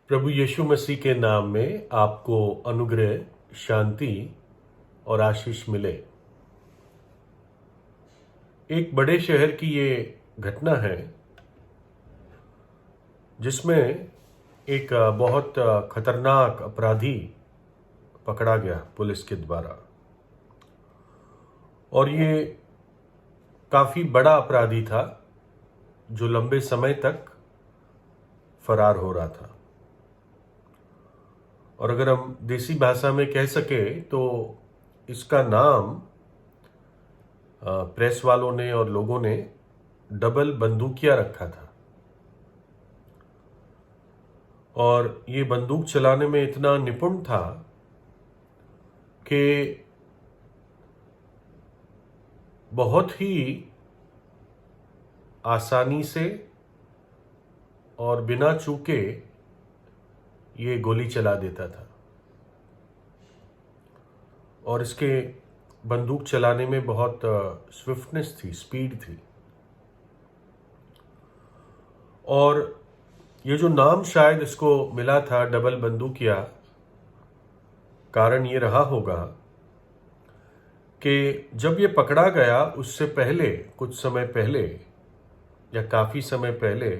प्रभु यीशु मसीह के नाम में आपको अनुग्रह, शांति और आशीष मिले। एक बड़े शहर की ये घटना है जिसमें एक बहुत खतरनाक अपराधी पकड़ा गया पुलिस के द्वारा, और ये काफ़ी बड़ा अपराधी था जो लंबे समय तक फरार हो रहा था। और अगर हम देसी भाषा में कह सके तो इसका नाम प्रेस वालों ने और लोगों ने डबल बंदूकिया रखा था। और ये बंदूक चलाने में इतना निपुण था कि बहुत ही आसानी से और बिना चूके ये गोली चला देता था। और इसके बंदूक चलाने में बहुत स्विफ्टनेस थी, स्पीड थी। और ये जो नाम शायद इसको मिला था डबल बंदूकिया, कारण ये रहा होगा कि जब ये पकड़ा गया उससे पहले, कुछ समय पहले या काफ़ी समय पहले,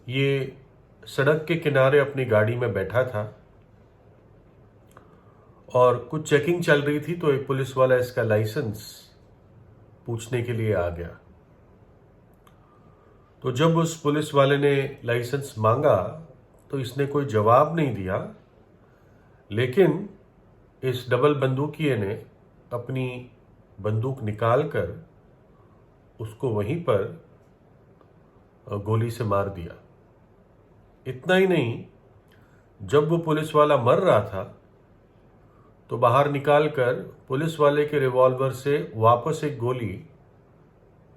ये सड़क के किनारे अपनी गाड़ी में बैठा था और कुछ चेकिंग चल रही थी, तो एक पुलिस वाला इसका लाइसेंस पूछने के लिए आ गया। तो जब उस पुलिस वाले ने लाइसेंस मांगा तो इसने कोई जवाब नहीं दिया, लेकिन इस डबल बंदूकिये ने अपनी बंदूक निकालकर उसको वहीं पर गोली से मार दिया। इतना ही नहीं, जब वो पुलिस वाला मर रहा था तो बाहर निकालकर पुलिस वाले के रिवॉल्वर से वापस एक गोली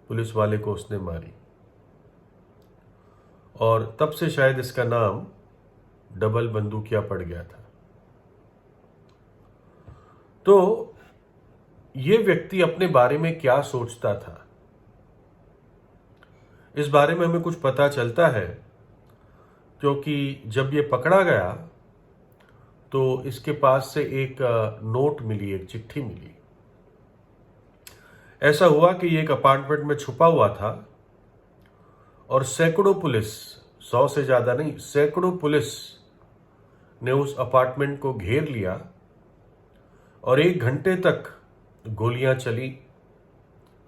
पुलिस वाले को उसने मारी। और तब से शायद इसका नाम डबल बंदूकिया पड़ गया था। तो ये व्यक्ति अपने बारे में क्या सोचता था, इस बारे में हमें कुछ पता चलता है, क्योंकि जब ये पकड़ा गया तो इसके पास से एक नोट मिली, एक चिट्ठी मिली। ऐसा हुआ कि ये एक अपार्टमेंट में छुपा हुआ था और सैकड़ों पुलिस, 100 से ज़्यादा नहीं, सैकड़ों पुलिस ने उस अपार्टमेंट को घेर लिया और 1 घंटे तक गोलियां चली।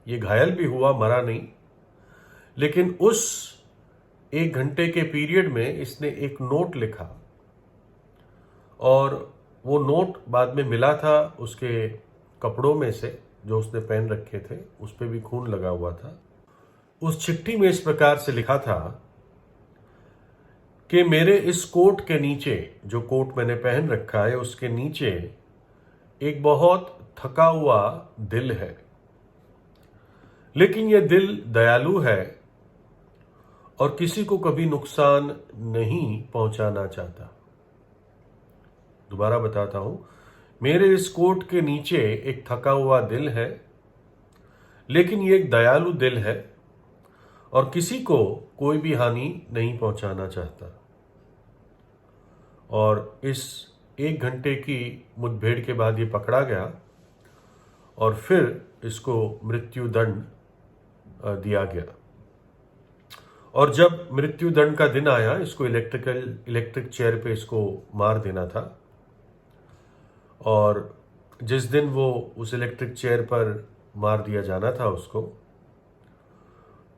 ये घायल भी हुआ, मरा नहीं, लेकिन उस 1 घंटे के पीरियड में इसने एक नोट लिखा और वो नोट बाद में मिला था उसके कपड़ों में से जो उसने पहन रखे थे, उस पर भी खून लगा हुआ था। उस चिट्ठी में इस प्रकार से लिखा था कि मेरे इस कोट के नीचे, जो कोट मैंने पहन रखा है उसके नीचे एक बहुत थका हुआ दिल है, लेकिन यह दिल दयालु है और किसी को कभी नुकसान नहीं पहुंचाना चाहता। दोबारा बताता हूं, मेरे इस कोट के नीचे एक थका हुआ दिल है, लेकिन ये एक दयालु दिल है और किसी को कोई भी हानि नहीं पहुंचाना चाहता। और इस 1 घंटे की मुठभेड़ के बाद ये पकड़ा गया और फिर इसको मृत्यु दंड दिया गया। और जब मृत्यु दंड का दिन आया, इसको इलेक्ट्रिक चेयर पे इसको मार देना था। और जिस दिन वो उस इलेक्ट्रिक चेयर पर मार दिया जाना था उसको,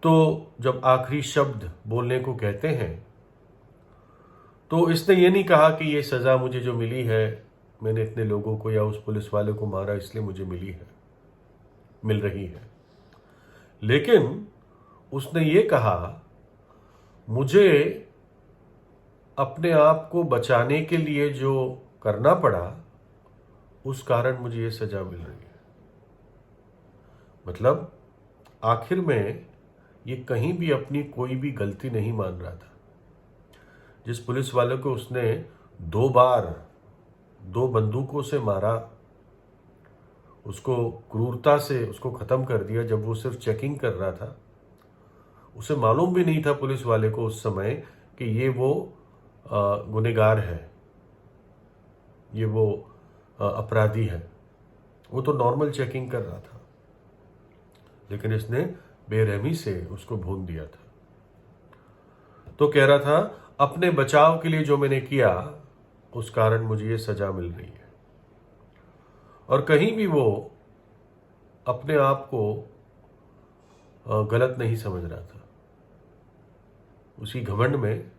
तो जब आखिरी शब्द बोलने को कहते हैं तो इसने ये नहीं कहा कि ये सज़ा मुझे जो मिली है, मैंने इतने लोगों को या उस पुलिस वाले को मारा इसलिए मुझे मिल रही है, लेकिन उसने ये कहा, मुझे अपने आप को बचाने के लिए जो करना पड़ा उस कारण मुझे ये सजा मिल रही है। मतलब आखिर में ये कहीं भी अपनी कोई भी गलती नहीं मान रहा था। जिस पुलिस वाले को उसने 2 बार 2 बंदूकों से मारा, उसको क्रूरता से उसको ख़त्म कर दिया जब वो सिर्फ चेकिंग कर रहा था। उसे मालूम भी नहीं था पुलिस वाले को उस समय कि ये वो गुनहगार है, ये वो अपराधी है, वो तो नॉर्मल चेकिंग कर रहा था, लेकिन इसने बेरहमी से उसको भून दिया था। तो कह रहा था अपने बचाव के लिए जो मैंने किया उस कारण मुझे ये सजा मिल रही है। और कहीं भी वो अपने आप को गलत नहीं समझ रहा था, उसी घमंड में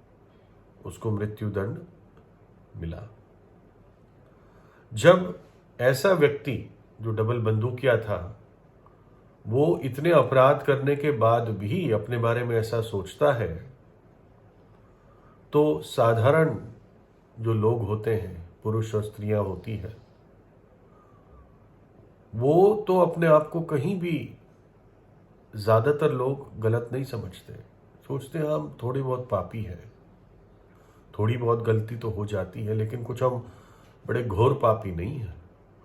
उसको मृत्युदंड मिला। जब ऐसा व्यक्ति जो डबल बंदूकिया था वो इतने अपराध करने के बाद भी अपने बारे में ऐसा सोचता है, तो साधारण जो लोग होते हैं, पुरुष और स्त्रियां होती हैं, वो तो अपने आप को कहीं भी, ज्यादातर लोग गलत नहीं समझते, सोचते हैं हम थोड़ी बहुत पापी है, थोड़ी बहुत गलती तो हो जाती है, लेकिन कुछ हम बड़े घोर पापी नहीं है,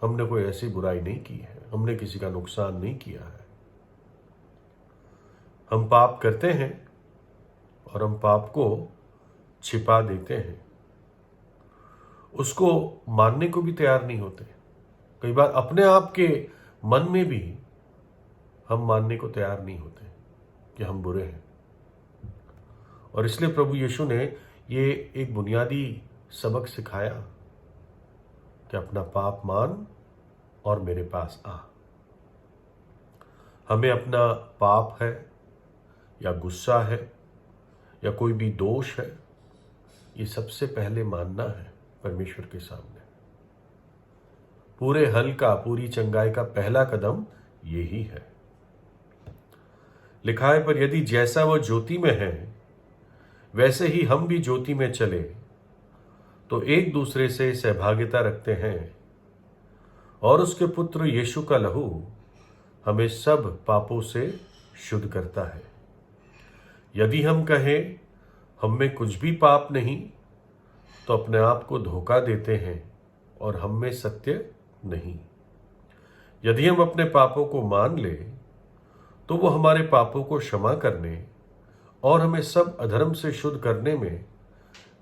हमने कोई ऐसी बुराई नहीं की है, हमने किसी का नुकसान नहीं किया है। हम पाप करते हैं और हम पाप को छिपा देते हैं, उसको मानने को भी तैयार नहीं होते। कई बार अपने आप के मन में भी हम मानने को तैयार नहीं होते कि हम बुरे हैं। और इसलिए प्रभु यीशु ने ये एक बुनियादी सबक सिखाया कि अपना पाप मान और मेरे पास आ। हमें अपना पाप है या गुस्सा है या कोई भी दोष है, ये सबसे पहले मानना है परमेश्वर के सामने। पूरे हल का, पूरी चंगाई का पहला कदम यही है। लिखा है, पर यदि जैसा वह ज्योति में है वैसे ही हम भी ज्योति में चले तो एक दूसरे से सहभागिता रखते हैं और उसके पुत्र यीशु का लहू हमें सब पापों से शुद्ध करता है। यदि हम कहें हम में कुछ भी पाप नहीं तो अपने आप को धोखा देते हैं और हम में सत्य नहीं। यदि हम अपने पापों को मान ले तो वो हमारे पापों को क्षमा करने और हमें सब अधर्म से शुद्ध करने में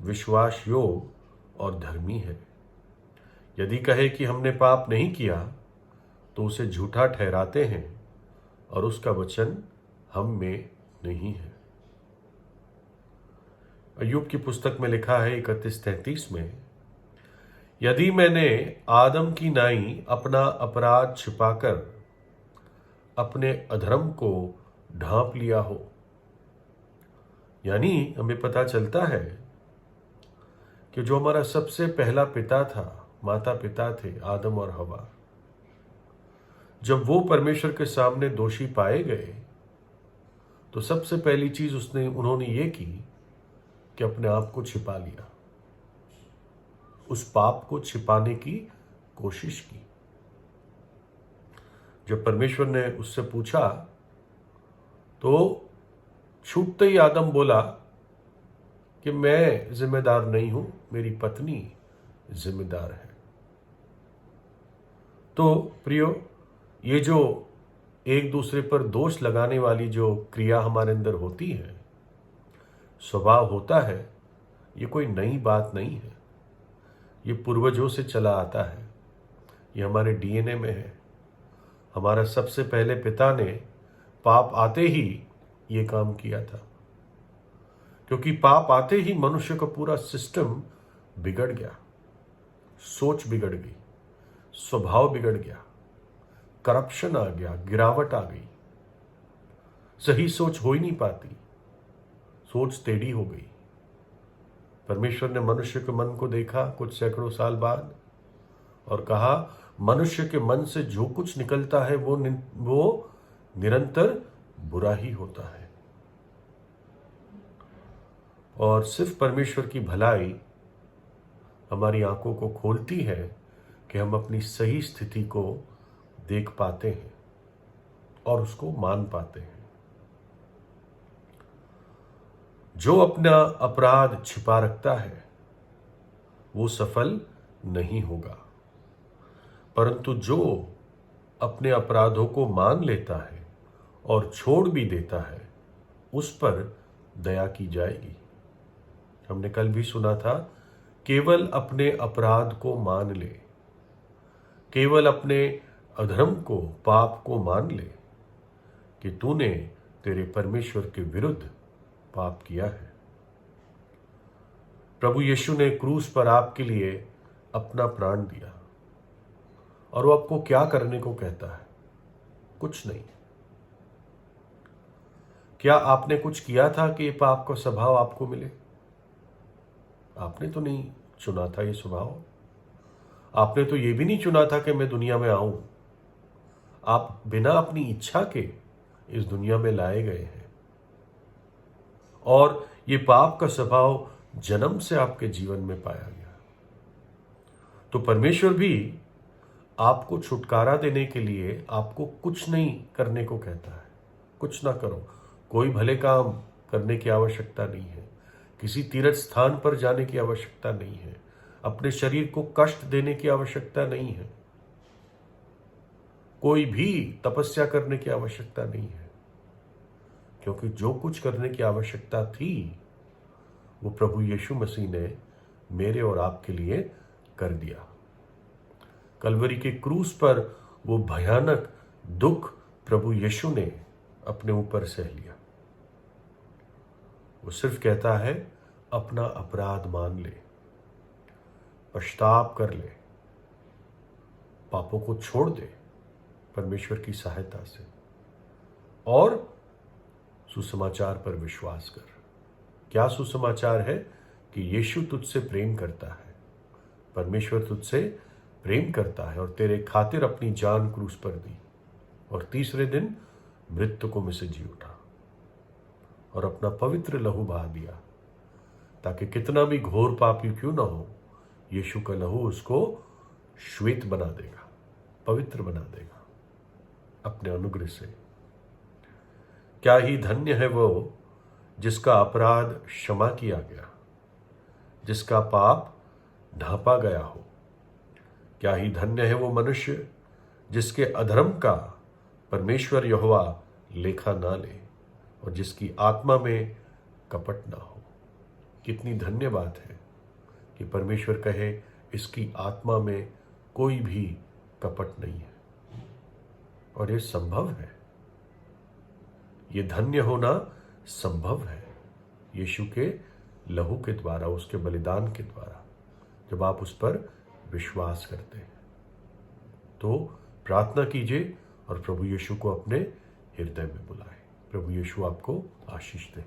विश्वास योग्य और धर्मी है। यदि कहे कि हमने पाप नहीं किया तो उसे झूठा ठहराते हैं और उसका वचन हम में नहीं है। अय्यूब की पुस्तक में लिखा है 31-33 में, यदि मैंने आदम की नाई अपना अपराध छिपाकर अपने अधर्म को ढांप लिया हो, यानी हमें पता चलता है कि जो हमारा सबसे पहला पिता था, माता पिता थे आदम और हवा, जब वो परमेश्वर के सामने दोषी पाए गए तो सबसे पहली चीज उन्होंने ये की कि अपने आप को छिपा लिया, उस पाप को छिपाने की कोशिश की। जब परमेश्वर ने उससे पूछा तो छूटते ही आदम बोला कि मैं जिम्मेदार नहीं हूं, मेरी पत्नी जिम्मेदार है। तो प्रियो, ये जो एक दूसरे पर दोष लगाने वाली जो क्रिया हमारे अंदर होती है, स्वभाव होता है, ये कोई नई बात नहीं है, ये पूर्वजों से चला आता है, ये हमारे डीएनए में है। हमारा सबसे पहले पिता ने पाप आते ही ये काम किया था, क्योंकि पाप आते ही मनुष्य का पूरा सिस्टम बिगड़ गया, सोच बिगड़ गई, स्वभाव बिगड़ गया, करप्शन आ गया, गिरावट आ गई, सही सोच हो ही नहीं पाती, सोच टेढ़ी हो गई। परमेश्वर ने मनुष्य के मन को देखा कुछ सैकड़ों साल बाद और कहा, मनुष्य के मन से जो कुछ निकलता है वो निरंतर बुरा ही होता है। और सिर्फ परमेश्वर की भलाई हमारी आंखों को खोलती है कि हम अपनी सही स्थिति को देख पाते हैं और उसको मान पाते हैं। जो अपना अपराध छिपा रखता है वो सफल नहीं होगा, परंतु जो अपने अपराधों को मान लेता है और छोड़ भी देता है उस पर दया की जाएगी। हमने कल भी सुना था, केवल अपने अपराध को मान ले, केवल अपने अधर्म को, पाप को मान ले कि तूने तेरे परमेश्वर के विरुद्ध पाप किया है। प्रभु यीशु ने क्रूस पर आपके लिए अपना प्राण दिया और वो आपको क्या करने को कहता है? कुछ नहीं। क्या आपने कुछ किया था कि ये पाप का स्वभाव आपको मिले? आपने तो नहीं चुना था ये स्वभाव। आपने तो ये भी नहीं चुना था कि मैं दुनिया में आऊं। आप बिना अपनी इच्छा के इस दुनिया में लाए गए हैं और ये पाप का स्वभाव जन्म से आपके जीवन में पाया गया। तो परमेश्वर भी आपको छुटकारा देने के लिए आपको कुछ नहीं करने को कहता है। कुछ ना करो, कोई भले काम करने की आवश्यकता नहीं है, किसी तीर्थ स्थान पर जाने की आवश्यकता नहीं है, अपने शरीर को कष्ट देने की आवश्यकता नहीं है, कोई भी तपस्या करने की आवश्यकता नहीं है, क्योंकि जो कुछ करने की आवश्यकता थी वो प्रभु यीशु मसीह ने मेरे और आपके लिए कर दिया। कलवरी के क्रूस पर वो भयानक दुख प्रभु यीशु ने अपने ऊपर सह लिया। वो सिर्फ कहता है, अपना अपराध मान ले, पश्चाताप कर ले, पापों को छोड़ दे परमेश्वर की सहायता से और सुसमाचार पर विश्वास कर। क्या सुसमाचार है? कि यीशु तुझसे प्रेम करता है, परमेश्वर तुझसे प्रेम करता है और तेरे खातिर अपनी जान क्रूस पर दी और तीसरे दिन मृत्यु को में से जी उठा और अपना पवित्र लहू बहा दिया, ताकि कितना भी घोर पापी क्यों ना हो, यीशु का लहू उसको श्वेत बना देगा, पवित्र बना देगा अपने अनुग्रह से। क्या ही धन्य है वो जिसका अपराध क्षमा किया गया, जिसका पाप ढांपा गया हो। क्या ही धन्य है वो मनुष्य जिसके अधर्म का परमेश्वर यहोवा लेखा ना ले और जिसकी आत्मा में कपट ना हो। कितनी धन्य बात है कि परमेश्वर कहे, इसकी आत्मा में कोई भी कपट नहीं है। और ये संभव है, ये धन्य होना संभव है यीशु के लहू के द्वारा, उसके बलिदान के द्वारा, जब आप उस पर विश्वास करते हैं। तो प्रार्थना कीजिए और प्रभु यीशु को अपने हृदय में बुलाएं। प्रभु यीशु आपको आशीष दे।